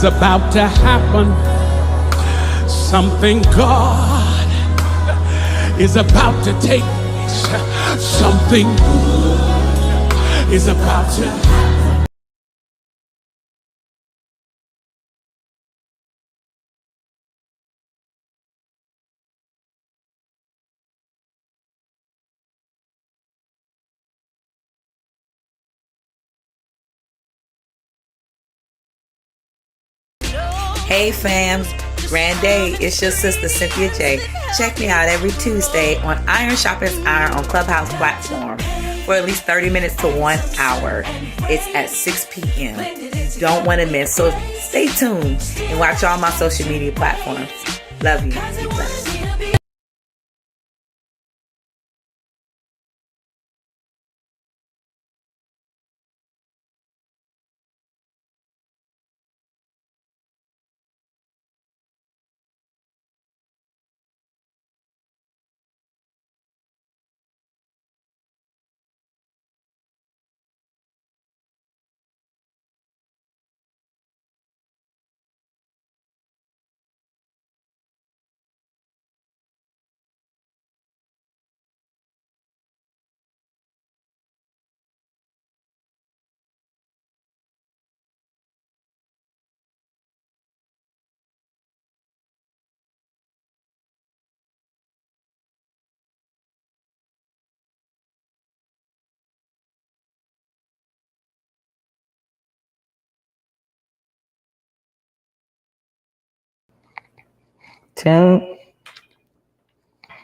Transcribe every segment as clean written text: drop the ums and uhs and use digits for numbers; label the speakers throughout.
Speaker 1: is about to happen. Something God is about to take place. Something good is about to happen.
Speaker 2: Hey fams, grand day. It's your sister Cynthia J. Check me out every Tuesday on Iron Sharpens Iron on Clubhouse platform for at least 30 minutes to 1 hour. It's at 6 p.m. You don't want to miss. So stay tuned and watch all my social media platforms. Love you. Be blessed.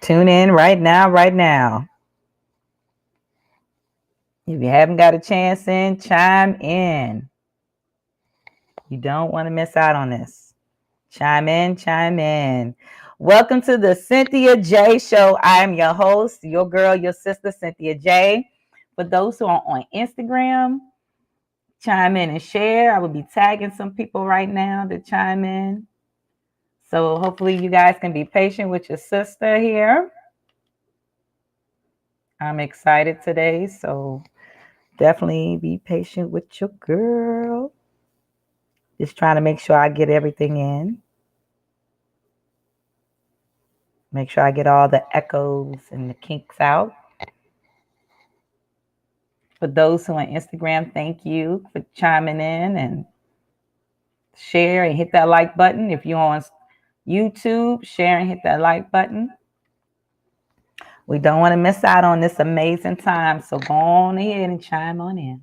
Speaker 3: Tune in right now. If you haven't got a chance in, chime in. You don't want to miss out on this. Chime in. Welcome to the Cynthia J Show. I am your host, your girl, your sister, Cynthia J. For those who are on Instagram, chime in and share. I will be tagging some people right now to chime in. So hopefully you guys can be patient with your sister here. I'm excited today, so definitely be patient with your girl. Just trying to make sure I get everything in. Make sure I get all the echoes and the kinks out. For those who are on Instagram, thank you for chiming in and share and hit that like button. If you're on YouTube, share and hit that like button. We don't want to miss out on this amazing time, so go on ahead and chime on in.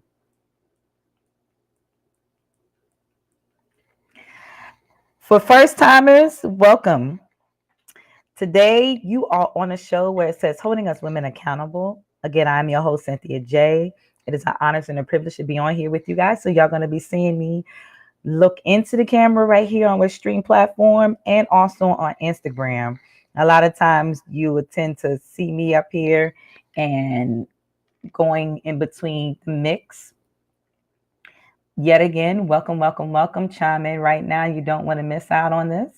Speaker 3: For first timers, welcome. Today, you are on a show where it says Holding Us Women Accountable. Again, I'm your host, Cynthia J. It is an honor and a privilege to be on here with you guys. So y'all going to be seeing me look into the camera right here on our stream platform and also on Instagram. A lot of times you would tend to see me up here and going in between the mix. Yet again, welcome. Chime in right now. You don't want to miss out on this.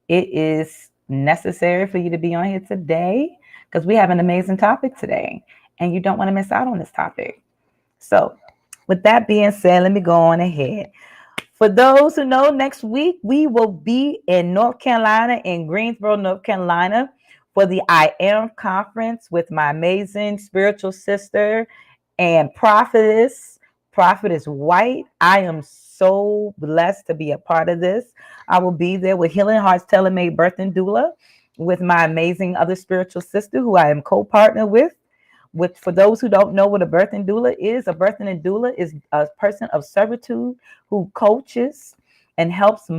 Speaker 3: It is necessary for you to be on here today because we have an amazing topic today and you don't want to miss out on this topic. So with that being said, let me go on ahead. For those who know, next week we will be in North Carolina, in Greensboro, North Carolina, for the I Am conference with my amazing spiritual sister and prophetess White. I am so blessed to be a part of this. I will be there with Healing Hearts Tailor-Made Birthing Doula, with my amazing other spiritual sister who I am co-partner with. For those who don't know what a birthing doula is, a birthing doula is a person of servitude who coaches and helps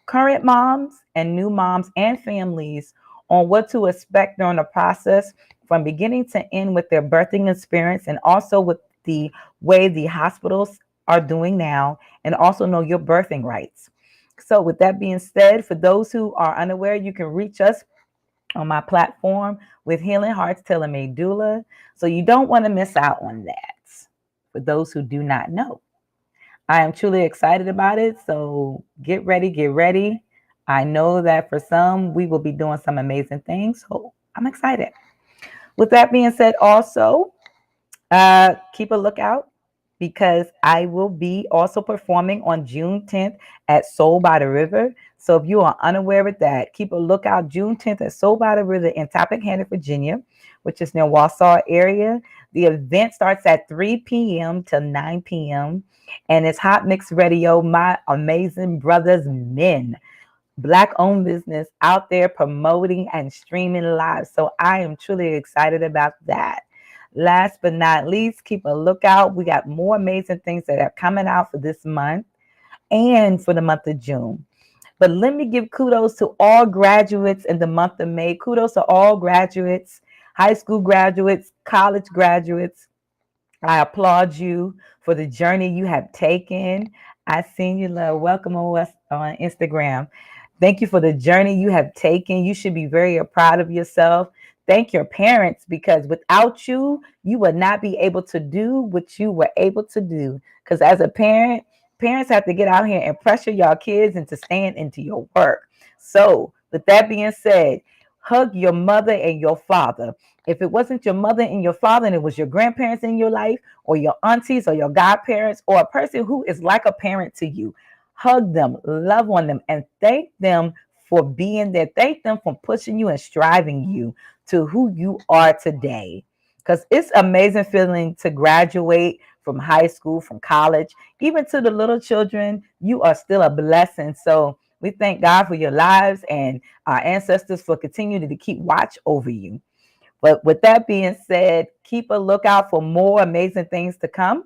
Speaker 3: current moms and new moms and families on what to expect during the process from beginning to end with their birthing experience, and also with the way the hospitals are doing now, and also know your birthing rights. So with that being said, for those who are unaware, you can reach us on my platform with Healing Hearts Tailor-Made Doula. So you don't want to miss out on that. For those who do not know, I am truly excited about it. So get ready. I know that for some, we will be doing some amazing things. So I'm excited. With that being said, also, keep a lookout because I will be also performing on June 10th at Soul by the River. So if you are unaware of that, keep a lookout. June 10th at Soul by the River in Tappahannock, Virginia, which is near Wausau area. The event starts at 3 p.m. to 9 p.m. And it's Hot Mix Radio, my amazing brothers, men, Black-owned business out there promoting and streaming live. So I am truly excited about that. Last but not least, keep a lookout. We got more amazing things that are coming out for this month and for the month of June. But let me give kudos to all graduates in the month of May. Kudos to all graduates, high school graduates, college graduates. I applaud you for the journey you have taken. I seen you, love. Welcome on Instagram. Thank you for the journey you have taken. You should be very proud of yourself. Thank your parents, because without you, you would not be able to do what you were able to do. Because as a parent, parents have to get out here and pressure y'all kids into staying into your work. So with that being said, hug your mother and your father. If it wasn't your mother and your father and it was your grandparents in your life, or your aunties or your godparents, or a person who is like a parent to you, hug them, love on them, and thank them for being there. Thank them for pushing you and striving you to who you are today. Because it's amazing feeling to graduate from high school, from college, even to the little children. You are still a blessing. So we thank God for your lives and our ancestors for continuing to keep watch over you. But with that being said, keep a lookout for more amazing things to come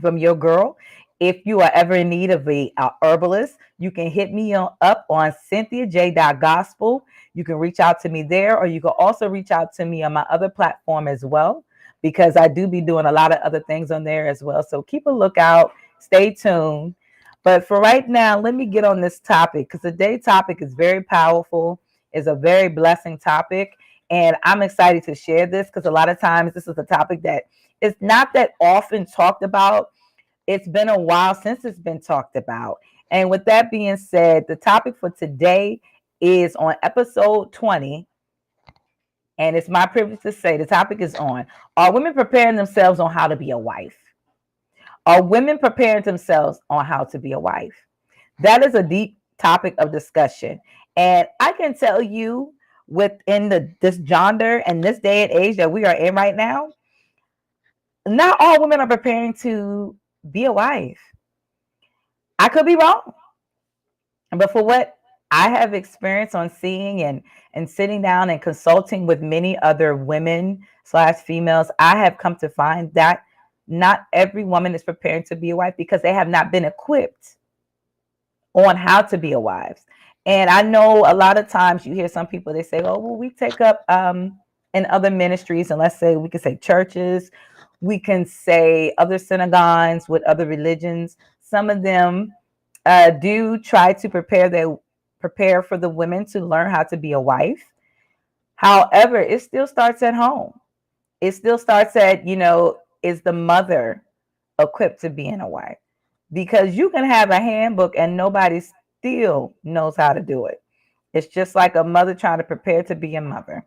Speaker 3: from your girl. If you are ever in need of a herbalist, you can hit me up on cynthiajgospel. You can reach out to me there, or you can also reach out to me on my other platform as well, because I do be doing a lot of other things on there as well. So keep a lookout, stay tuned. But for right now, let me get on this topic, because today's topic is very powerful, is a very blessing topic. And I'm excited to share this because a lot of times this is a topic that is not that often talked about. It's been a while since it's been talked about. And with that being said, the topic for today is on episode 20. And it's my privilege to say the topic is on, are women preparing themselves on how to be a wife? Are women preparing themselves on how to be a wife? That is a deep topic of discussion. And I can tell you, within this genre and this day and age that we are in right now, not all women are preparing to be a wife. I could be wrong, but for what I have experienced on seeing and sitting down and consulting with many other women / females, I have come to find that not every woman is preparing to be a wife because they have not been equipped on how to be a wife. And I know a lot of times you hear some people, they say, oh, well, we take up in other ministries, and let's say we can say churches, we can say other synagogues with other religions. Some of them do try to prepare for the women to learn how to be a wife. However, it still starts at home. It still starts at, is the mother equipped to being a wife? Because you can have a handbook and nobody still knows how to do it. It's just like a mother trying to prepare to be a mother.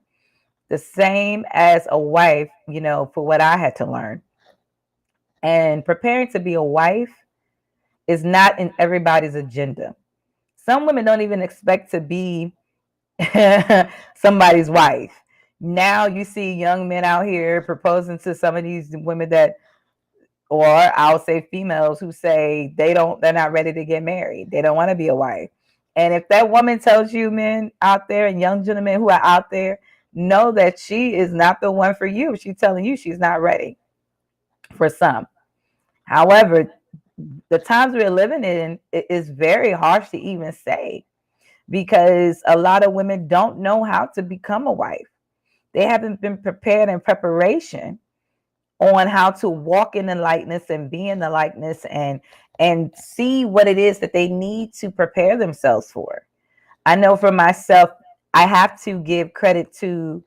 Speaker 3: The same as a wife, for what I had to learn. And preparing to be a wife is not in everybody's agenda. Some women don't even expect to be somebody's wife. Now you see young men out here proposing to some of these women that, or I'll say females who say they're not ready to get married. They don't want to be a wife. And if that woman tells you, men out there and young gentlemen who are out there, know that she is not the one for you. She's telling you she's not ready for some. However, the times we're living in is very harsh to even say, because a lot of women don't know how to become a wife. They haven't been prepared in preparation on how to walk in the likeness and be in the likeness and see what it is that they need to prepare themselves for. I know for myself, I have to give credit to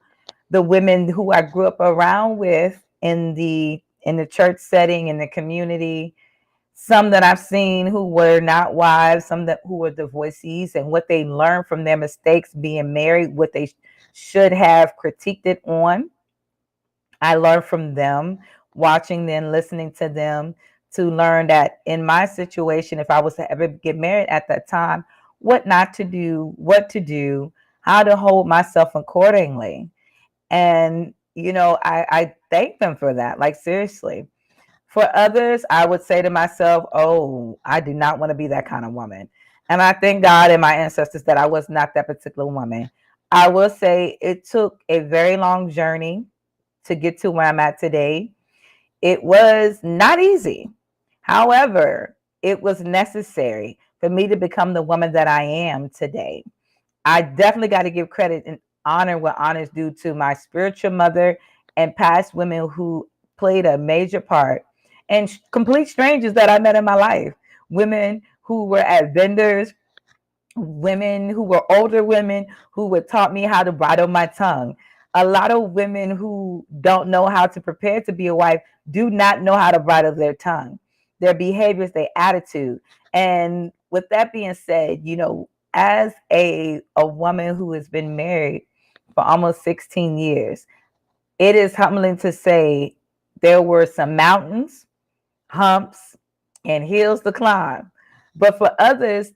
Speaker 3: the women who I grew up around with in the church setting, in the community. Some that I've seen who were not wives, some who were divorcees, and what they learned from their mistakes being married, what they should have critiqued it on. I learned from them, watching them, listening to them, to learn that in my situation, if I was to ever get married at that time, what not to do, what to do, how to hold myself accordingly. And, I thank them for that. Like, seriously. For others, I would say to myself, oh, I do not want to be that kind of woman. And I thank God and my ancestors that I was not that particular woman. I will say it took a very long journey to get to where I'm at today. It was not easy. However, it was necessary for me to become the woman that I am today. I definitely got to give credit and honor what honors due to my spiritual mother and past women who played a major part, and complete strangers that I met in my life. Women who were at vendors, women who were older women who would taught me how to bridle my tongue. A lot of women who don't know how to prepare to be a wife do not know how to bridle their tongue, their behaviors, their attitude. And with that being said, as a woman who has been married for almost 16 years, it is humbling to say there were some mountains, humps, and hills to climb. But for others,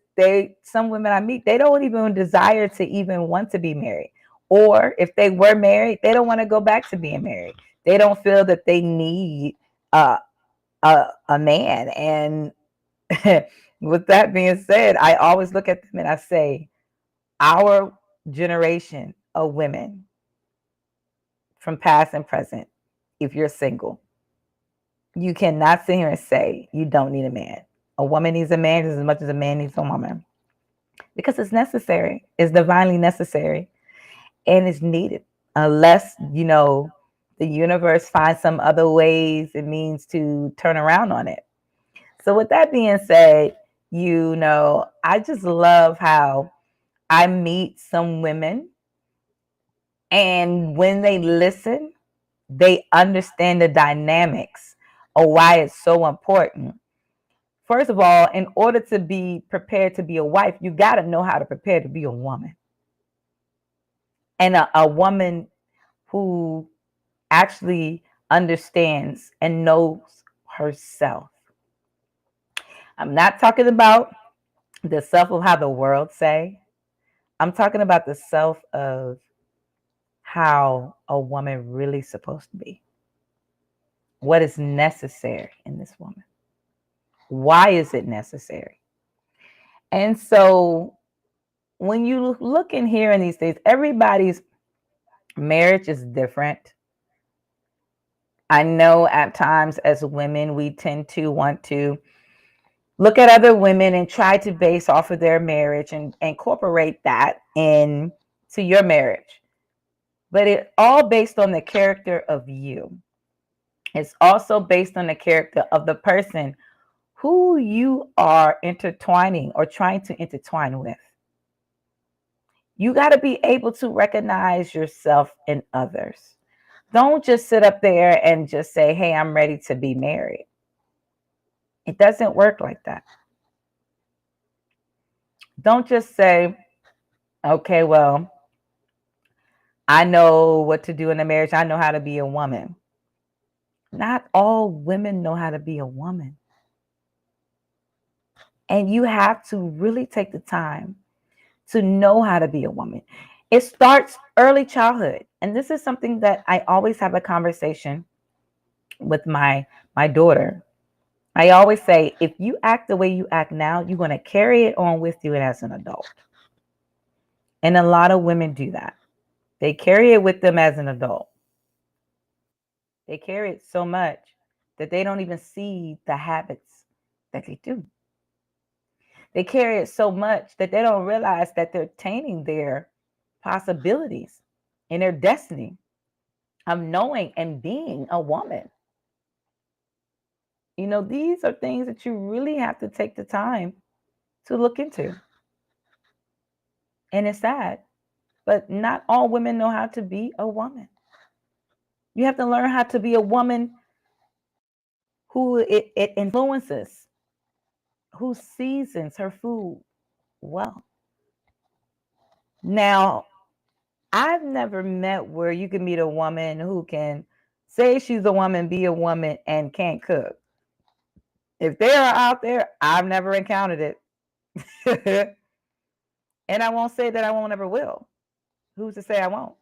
Speaker 3: some women I meet, they don't even desire to even want to be married. Or if they were married, they don't want to go back to being married. They don't feel that they need uh, a man. And with that being said, I always look at them and I say, our generation of women from past and present, if you're single, you cannot sit here and say you don't need a man. A woman needs a man just as much as a man needs a woman, because it's necessary. It's divinely necessary, and it's needed. Unless, the universe finds some other ways and means to turn around on it. So with that being said, I just love how I meet some women, and when they listen, they understand the dynamics of why it's so important. First of all, in order to be prepared to be a wife, you got to know how to prepare to be a woman. And a woman who actually understands and knows herself. I'm not talking about the self of how the world say. I'm talking about the self of how a woman really supposed to be. What is necessary in this woman? Why is it necessary? And so when you look in here in these days, everybody's marriage is different. I know at times as women, we tend to want to look at other women and try to base off of their marriage and incorporate that into your marriage. But it's all based on the character of you. It's also based on the character of the person who you are intertwining or trying to intertwine with. You got to be able to recognize yourself in others. Don't just sit up there and just say, hey, I'm ready to be married. It doesn't work like that. Don't just say, okay, well, I know what to do in a marriage. I know how to be a woman. Not all women know how to be a woman. And you have to really take the time to know how to be a woman. It starts early childhood. And this is something that I always have a conversation with my daughter. I always say, if you act the way you act now, you're going to carry it on with you as an adult. And a lot of women do that. They carry it with them as an adult. They carry it so much that they don't even see the habits that they do. They carry it so much that they don't realize that they're tainting their possibilities and their destiny of knowing and being a woman. These are things that you really have to take the time to look into. And it's sad, but not all women know how to be a woman. You have to learn how to be a woman who it influences, who seasons her food well. Now, I've never met where you can meet a woman who can say she's a woman, be a woman, and can't cook. If they are out there, I've never encountered it. And I won't say that I won't ever will. Who's to say I won't?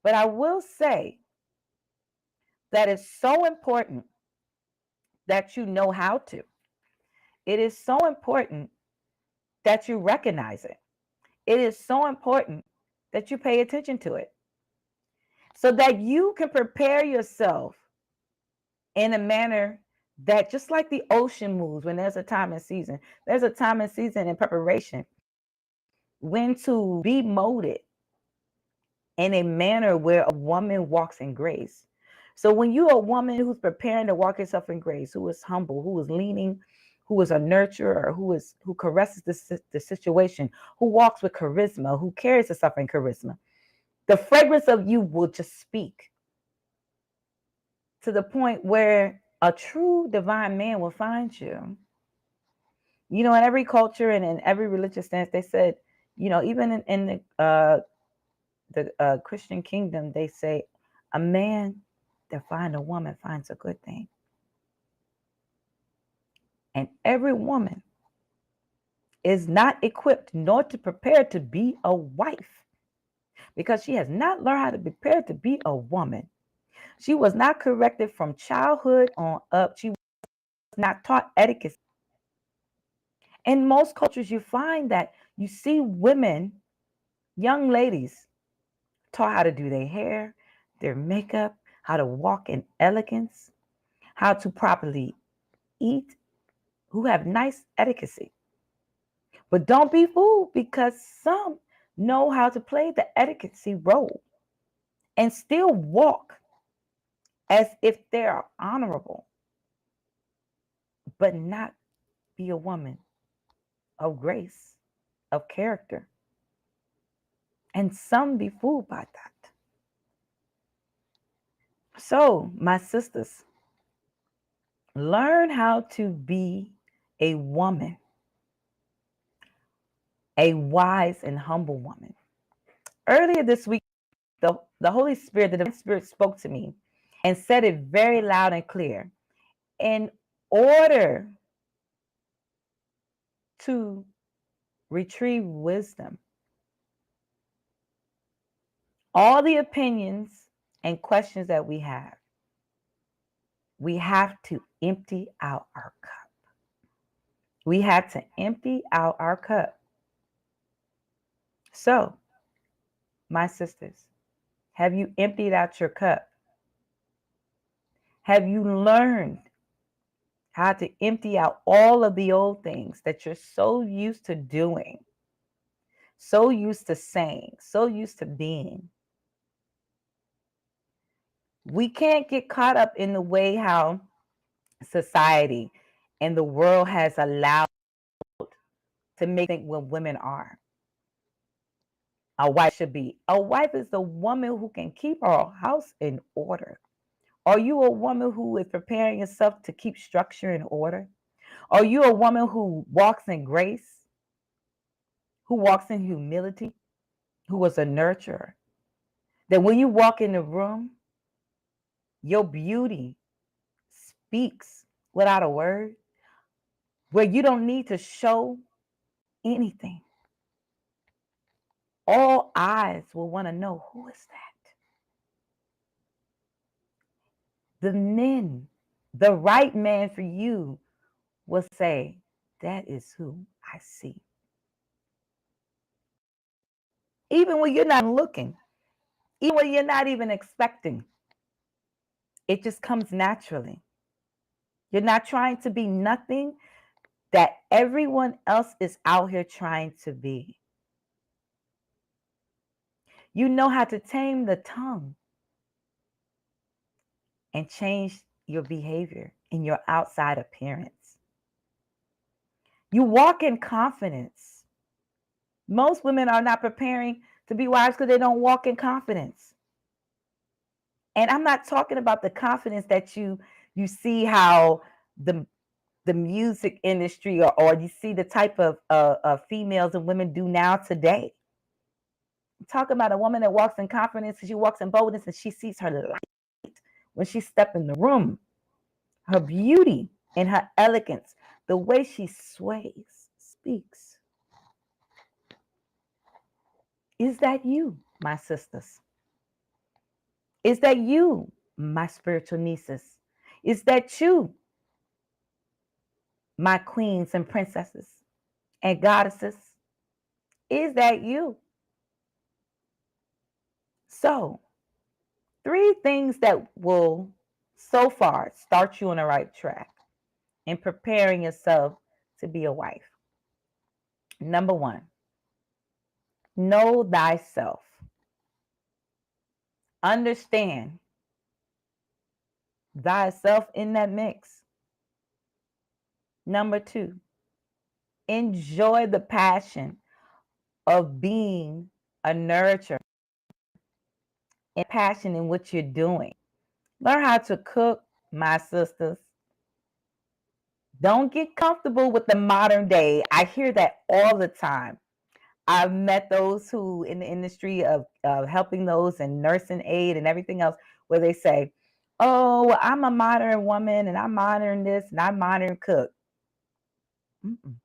Speaker 3: But I will say that it's so important that you know how to. It is so important that you recognize it. It is so important that you pay attention to it so that you can prepare yourself in a manner that, just like the ocean moves when there's a time and season, there's a time and season in preparation when to be molded in a manner where a woman walks in grace. So when you're a woman who's preparing to walk herself in grace, who is humble, who is leaning, who is a nurturer, who caresses the situation, who walks with charisma, who carries herself in charisma, the fragrance of you will just speak to the point where a true divine man will find you. You know, in every culture and in every religious stance, they said, you know, even in the Christian kingdom, they say a man that finds a woman finds a good thing. And every woman is not equipped nor to prepare to be a wife because she has not learned how to prepare to be a woman. She was not corrected from childhood on up. She was not taught etiquette. In most cultures, you find that you see women, young ladies, taught how to do their hair, their makeup, how to walk in elegance, how to properly eat, who have nice etiquette. But don't be fooled, because some know how to play the etiquette role and still walk as if they are honorable, but not be a woman of grace, of character. And some be fooled by that. So, my sisters, learn how to be a woman, a wise and humble woman. Earlier this week, the Holy Spirit, the Divine Spirit spoke to me and said it very loud and clear. In order to retrieve wisdom, all the opinions and questions that we have to empty out our cup. We have to empty out our cup. So, my sisters, have you emptied out your cup? Have you learned how to empty out all of the old things that you're so used to doing, so used to saying, so used to being? We can't get caught up in the way how society and the world has allowed to make think what women are. A wife should be. A wife is the woman who can keep her house in order. Are you a woman who is preparing yourself to keep structure in order? Are you a woman who walks in grace, who walks in humility, who is a nurturer? That when you walk in the room, your beauty speaks without a word, where you don't need to show anything. All eyes will want to know, who is that? The men, the right man for you will say, that is who I see. Even when you're not looking, even when you're not even expecting, it just comes naturally. You're not trying to be nothing that everyone else is out here trying to be. You know how to tame the tongue and change your behavior in your outside appearance. You walk in confidence. Most women are not preparing to be wives because they don't walk in confidence. And I'm not talking about the confidence that you see how the music industry or you see the type of females and women do now today. I'm talking about a woman that walks in confidence, she walks in boldness, and she sees her light when she steps in the room, her beauty. in her elegance, the way she sways, speaks. Is that you, my sisters? Is that you, my spiritual nieces? Is that you, my queens and princesses and goddesses? Is that you? So, 3 things that will so far start you on the right track in preparing yourself to be a wife. Number 1, know thyself. Understand thyself in that mix. Number 2, enjoy the passion of being a nurturer and passion in what you're doing. Learn how to cook, my sisters. Don't get comfortable with the modern day. I hear that all the time. I've met those who in the industry of helping those and nursing aid and everything else, where they say, oh, well, I'm a modern woman and I'm modern this and I'm modern cook. Mm-mm.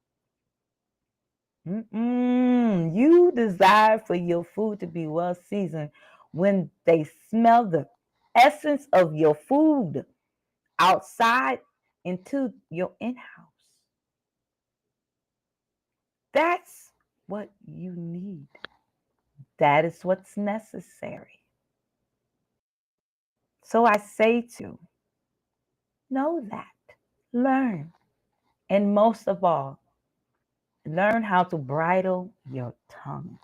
Speaker 3: Mm-mm. You desire for your food to be well seasoned when they smell the essence of your food outside into your in-house. That's what you need. That is what's necessary. So I say to you, know that, learn, and most of all, learn how to bridle your tongue.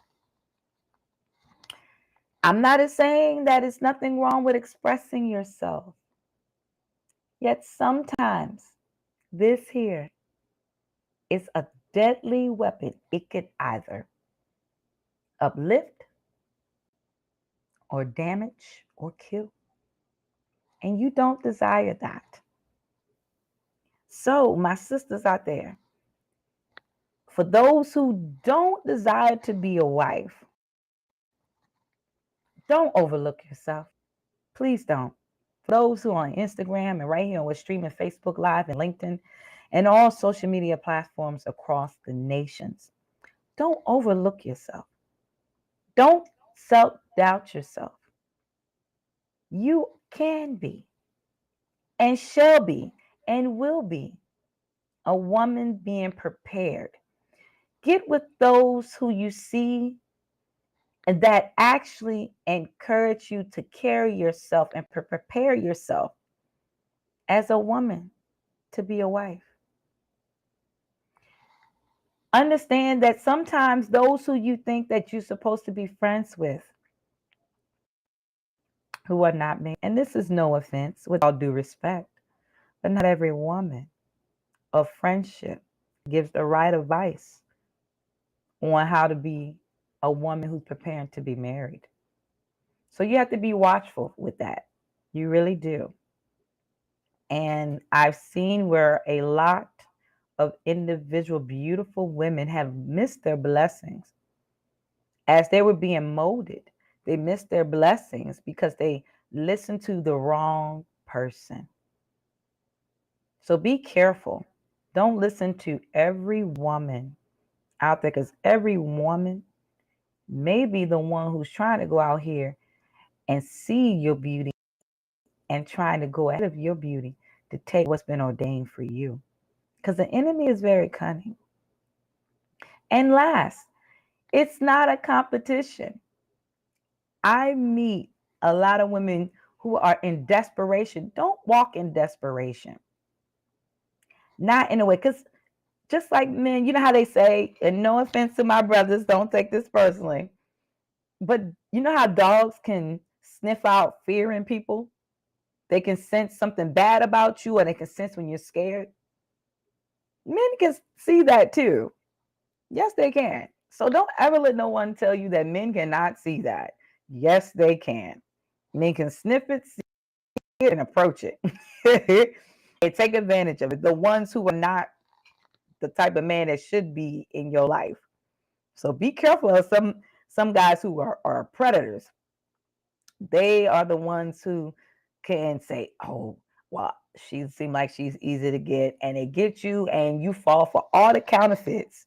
Speaker 3: I'm not saying that it's nothing wrong with expressing yourself. Yet sometimes this here is a deadly weapon. It could either uplift or damage or kill. And you don't desire that. So, my sisters out there, for those who don't desire to be a wife, don't overlook yourself. Please don't. For those who are on Instagram and right here, we're streaming Facebook Live and LinkedIn and all social media platforms across the nations, don't overlook yourself. Don't self-doubt yourself. You can be and shall be and will be a woman being prepared. Get with those who you see and that actually encourage you to carry yourself and prepare yourself as a woman to be a wife. Understand that sometimes those who you think that you're supposed to be friends with, who are not men, and this is no offense, with all due respect, but not every woman of friendship gives the right advice on how to be a woman who's preparing to be married. So you have to be watchful with that. You really do. And I've seen where a lot of individual beautiful women have missed their blessings as they were being molded. They missed their blessings because they listened to the wrong person. So be careful. Don't listen to every woman out there, because every woman may be the one who's trying to go out here and see your beauty and trying to go ahead of your beauty to take what's been ordained for you. Because the enemy is very cunning. And last, it's not a competition. I meet a lot of women who are in desperation. Don't walk in desperation. Not in a way, because just like men, you know how they say, and no offense to my brothers, don't take this personally, but you know how dogs can sniff out fear in people? They can sense something bad about you, or they can sense when you're scared. Men can see that too. Yes, they can. So don't ever let no one tell you that men cannot see that. Yes, they can. Men can sniff it, see it, and approach it. They take advantage of it. The ones who are not the type of man that should be in your life. So be careful of some guys who are predators. They are the ones who can say, oh, well, She seems like she's easy to get, and it gets you, and you fall for all the counterfeits.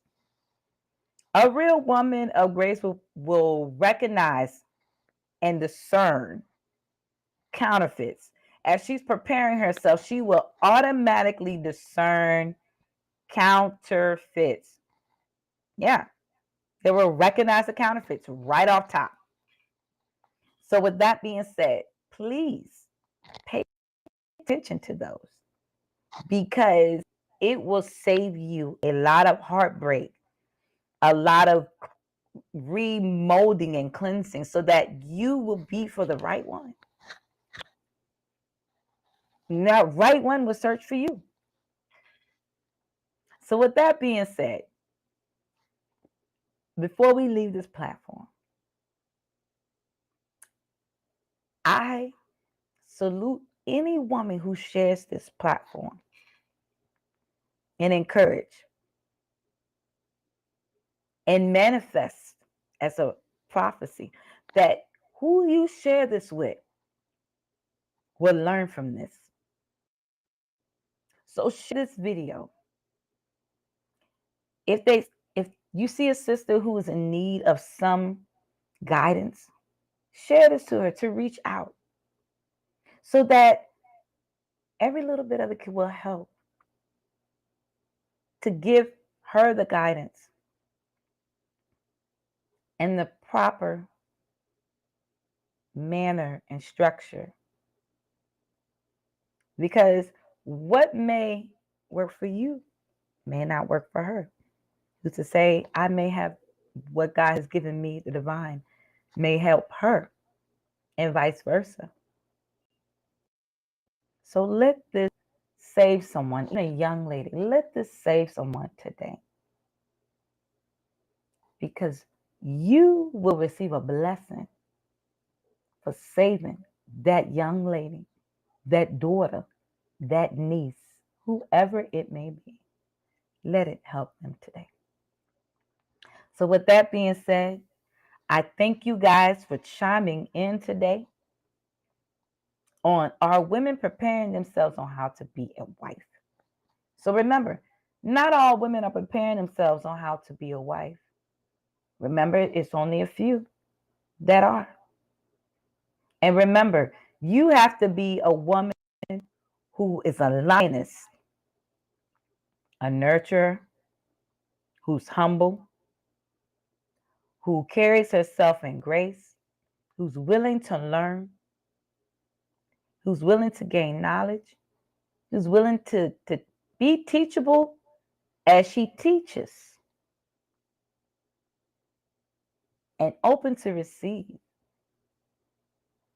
Speaker 3: A real woman of grace will recognize and discern counterfeits. As she's preparing herself, she will automatically discern counterfeits. Yeah, they will recognize the counterfeits right off top. So, with that being said, please pay attention to those, because it will save you a lot of heartbreak, a lot of remolding and cleansing, so that you will be for the right one. Now, right one will search for you. So, with that being said, before we leave this platform, I salute any woman who shares this platform and encourage and manifest as a prophecy that who you share this with will learn from this. So share this video. If you see a sister who is in need of some guidance, share this to her, to reach out, so that every little bit of it will help to give her the guidance and the proper manner and structure. Because what may work for you may not work for her. Who's to say I may have what God has given me, the divine, may help her, and vice versa. So let this save someone, even a young lady. Let this save someone today, because you will receive a blessing for saving that young lady, that daughter, that niece, whoever it may be. Let it help them today. So with that being said, I thank you guys for chiming in today on Are Women Preparing Themselves on How to Be a Wife? So remember, not all women are preparing themselves on how to be a wife. Remember, it's only a few that are. And remember, you have to be a woman who is a lioness, a nurturer, who's humble, who carries herself in grace, who's willing to learn, who's willing to gain knowledge, who's willing to be teachable as she teaches, and open to receive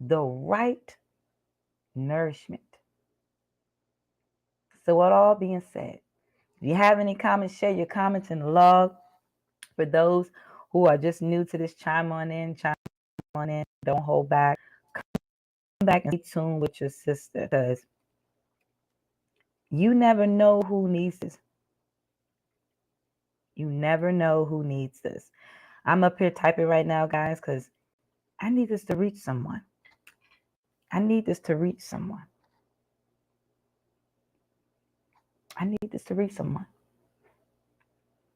Speaker 3: the right nourishment. So with all being said, if you have any comments, share your comments in the log. For those who are just new to this, chime on in, don't hold back. Come back and stay tuned with your sister, because you never know who needs this. You never know who needs this. I'm up here typing right now, guys, because I need this to reach someone. I need this to reach someone. I need this to reach someone.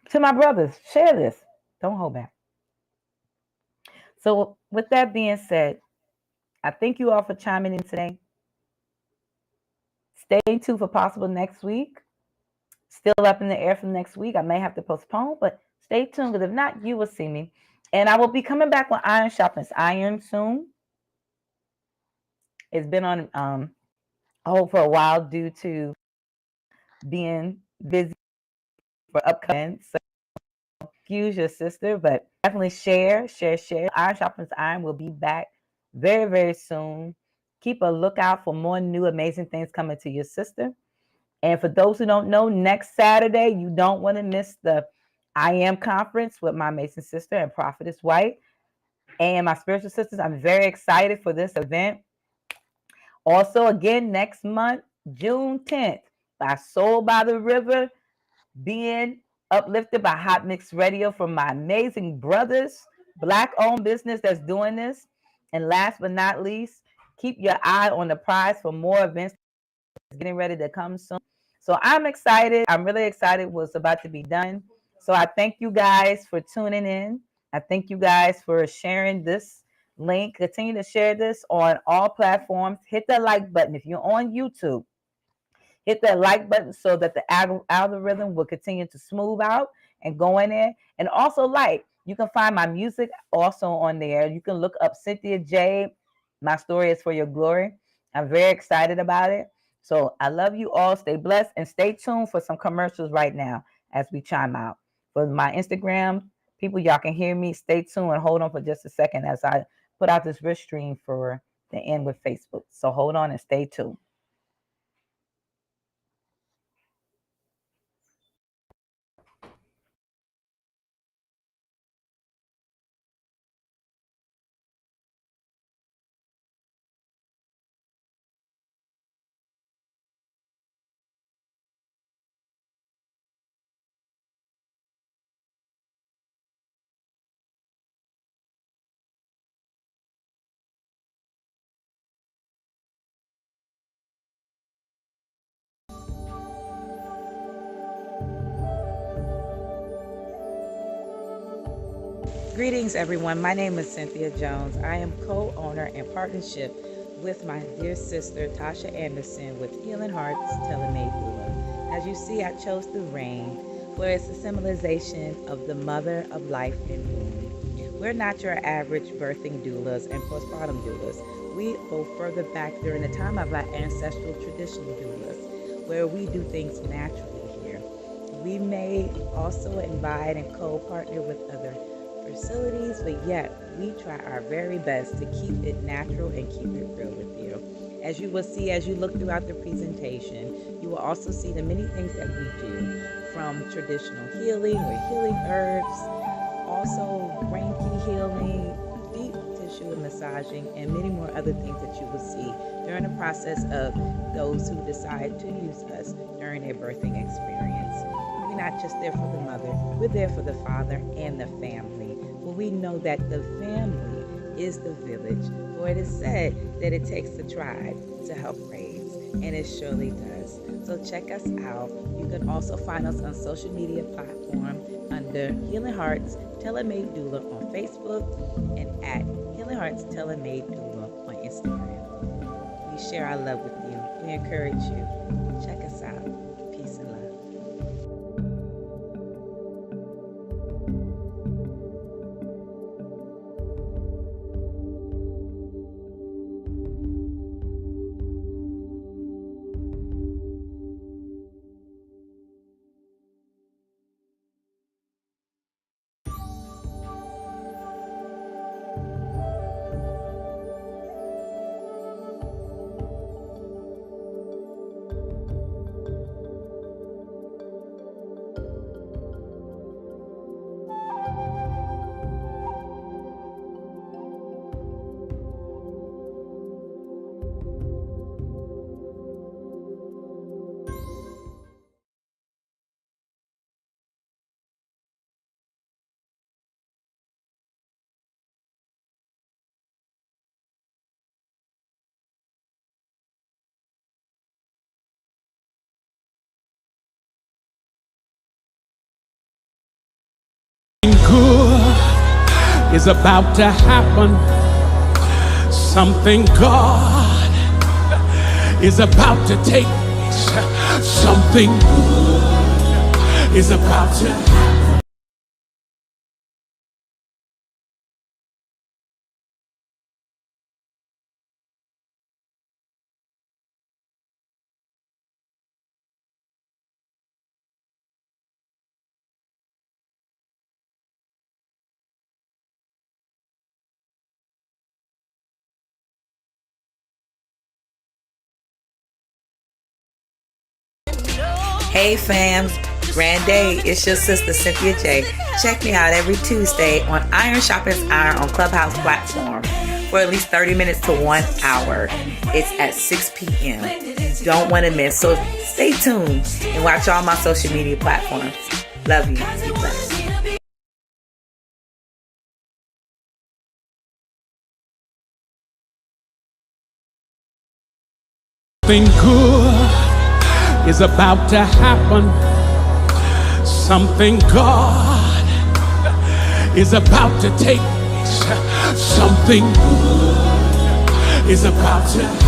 Speaker 3: To my brothers, share this. Don't hold back. So with that being said, I thank you all for chiming in today. Stay tuned for possible next week. Still up in the air for next week. I may have to postpone, but stay tuned, because if not, you will see me. And I will be coming back with Iron Sharpens Iron soon. It's been on hold for a while due to being busy for upcoming. So excuse your sister, but definitely share. Iron Sharpens Iron will be back very, very soon. Keep a lookout for more new amazing things coming to your sister. And for those who don't know, next Saturday, you don't want to miss the I Am conference with my amazing sister and Prophetess White and my spiritual sisters. I'm very excited for this event. Also, again, next month, June 10th, by Soul by the River, being uplifted by Hot Mix Radio from my amazing brothers, Black-owned business that's doing this. And last but not least, keep your eye on the prize for more events getting ready to come soon. So I'm excited. I'm really excited what's about to be done. So I thank you guys for tuning in. I thank you guys for sharing this link. Continue to share this on all platforms. Hit that like button. If you're on YouTube, hit that like button so that the algorithm will continue to smooth out and go in there. And also you can find my music also on there. You can look up Cynthia J. My Story is for Your Glory. I'm very excited about it. So I love you all. Stay blessed and stay tuned for some commercials right now as we chime out. For my Instagram people, y'all can hear me. Stay tuned and hold on for just a second as I put out this rich stream for the end with Facebook. So hold on and stay tuned. Greetings, everyone. My name is Cynthia Jones. I am co-owner in partnership with my dear sister, Tasha Anderson, with Healing Hearts Telemade Doula. As you see, I chose the rain, where it's a symbolization of the mother of life in womb. We're not your average birthing doulas and postpartum doulas. We go further back during the time of our ancestral traditional doulas, where we do things naturally here. We may also invite and co-partner with other facilities, but yet we try our very best to keep it natural and keep it real with you. As you will see as you look throughout the presentation, you will also see the many things that we do, from traditional healing or healing herbs, also Reiki healing, deep tissue and massaging, and many more other things that you will see during the process of those who decide to use us during their birthing experience. We're not just there for the mother, we're there for the father and the family. For we know that the family is the village, for it is said that it takes a tribe to help raise, and it surely does. So check us out. You can also find us on social media platforms under Healing Hearts Telemade Doula on Facebook and at Healing Hearts Telemade Doula on Instagram. We share our love with you. We encourage you. Check us out. Peace and love.
Speaker 1: Good is about to happen. Something God is about to take place. Something good is about to happen.
Speaker 2: Hey fams, grand day. It's your sister Cynthia J. Check me out every Tuesday on Iron Sharpens Iron on Clubhouse platform for at least 30 minutes to 1 hour. It's at 6 p.m. You don't want to miss. So stay tuned and watch all my social media platforms. Love you. Be blessed.
Speaker 1: Something good is about to happen. Something God is about to take place. Something good is about to happen.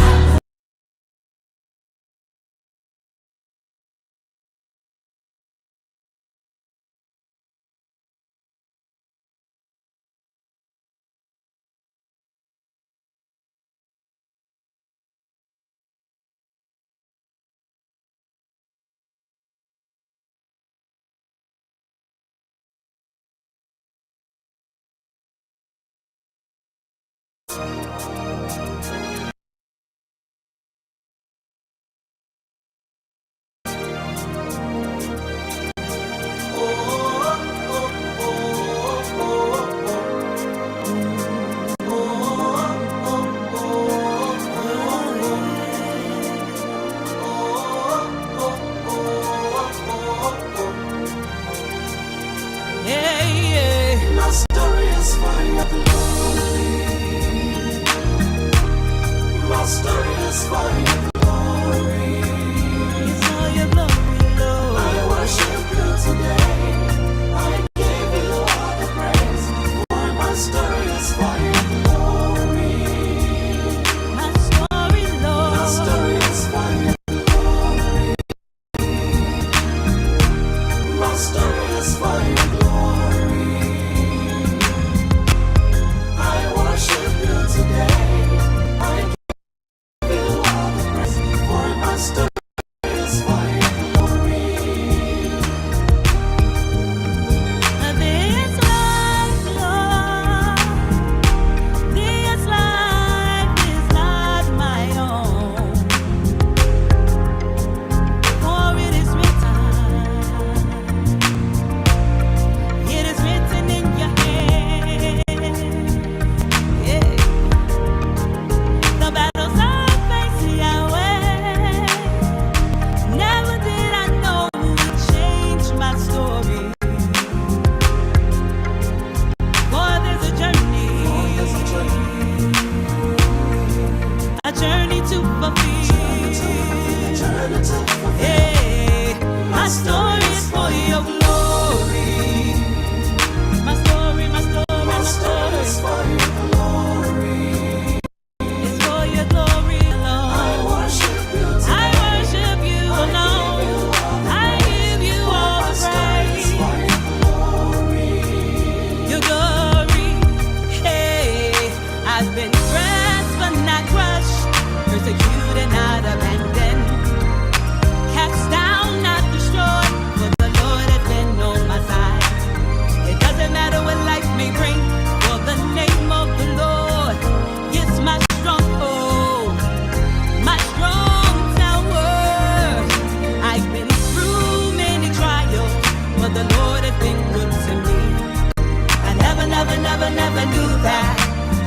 Speaker 4: Never knew that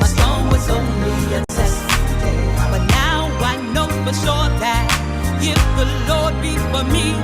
Speaker 4: my song was only a test. But now I know for sure that if the Lord be for me,